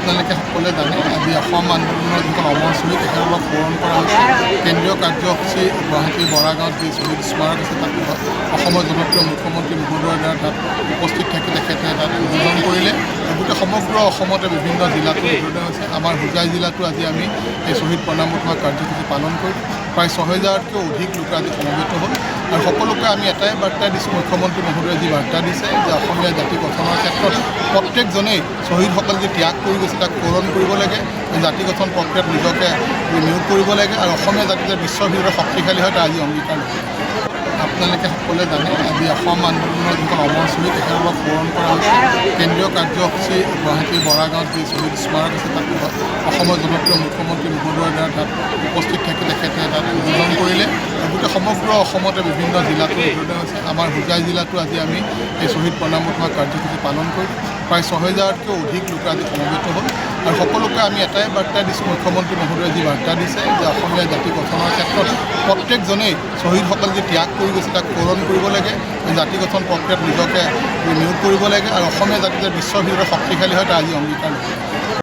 আপোনালোকে সকলোৱে জানে আজি অসম আন্দোলনৰ যিখন অমৰ শ্বহীদ তেখেতসকলক পূৰণ কৰা হৈছে। কেন্দ্ৰীয় কাৰ্যসূচী গুৱাহাটীৰ বৰাগাঁৱত যি শ্বহীদ স্মাৰক আছে তাত অসমৰ জনপ্ৰিয় মুখ্যমন্ত্ৰী মহোদয়ৰ দ্বাৰা তাত উপস্থিত থাকি তেখেতে তাত উদ্বোধন কৰিলে। গোটেই সমগ্ৰ অসমতে বিভিন্ন জিলাতো উদ্বোধন হৈছে। আমাৰ হোজাই জিলাতো আজি আমি এই শ্বহীদ প্ৰণামোৎসৱ কাৰ্যসূচী পালন কৰি প্ৰায় ৬,০০০তকৈও অধিক লোক আজি সমবেত হ'ল। আৰু সকলোকে আমি এটাই বাৰ্তা দিছোঁ, মুখ্যমন্ত্ৰী মহোদয়ে যি বাৰ্তা দিছে যে অসমীয়া জাতি গঠনৰ ক্ষেত্ৰত প্ৰত্যেকজনেই শ্বহীদসকল যি ত্যাগ কৰি গৈছে তাক পূৰণ কৰিব লাগে, জাতি গঠন প্ৰক্ৰিয়াত নিজকে নিয়োগ কৰিব লাগে আৰু অসমীয়া জাতি যে বিশ্বৰ ভিতৰত শক্তিশালী হয় তাৰ আজি অংগীকাৰ ল'ব। আপোনালোকে সকলোৱে জানে আজি অসম আন্দোলনৰ যিখন অমৰ শ্বহীদ তেখেতসকলক পূৰণ কৰা হৈছে। কেন্দ্ৰীয় কাৰ্যসূচী গুৱাহাটীৰ বৰাগাঁৱত যি শ্বহীদ স্মাৰক আছে তাত অসমৰ জনপ্ৰিয় মুখ্যমন্ত্ৰী মহোদয়ৰ দ্বাৰা তাত উপস্থিত থাকি তেখেতে তাত উদ্বোধন কৰিলে। গোটেই সমগ্ৰ অসমতে বিভিন্ন জিলাতো উদ্বোধন হৈছে। আমাৰ হোজাই জিলাতো আজি আমি এই শ্বহীদ প্ৰণামোৎসৱ কাৰ্যসূচী পালন কৰি প্ৰায় ৬,০০০তকৈও অধিক লোক আজি সমবেত হ'ল। আৰু সকলোকে আমি এটাই বাৰ্তা দিছোঁ, মুখ্যমন্ত্ৰী মহোদয়ে যি বাৰ্তা দিছে যে অসমীয়া জাতি গঠনৰ ক্ষেত্ৰত প্ৰত্যেকজনেই শ্বহীদসকল যি ত্যাগ কৰি গৈছে তাক পূৰণ কৰিব লাগে, জাতি গঠন প্ৰক্ৰিয়াত নিজকে নিয়োগ কৰিব লাগে আৰু অসমীয়া জাতি যে বিশ্বৰ ভিতৰত শক্তিশালী হয় তাৰ আজি অংগীকাৰ ল'ব।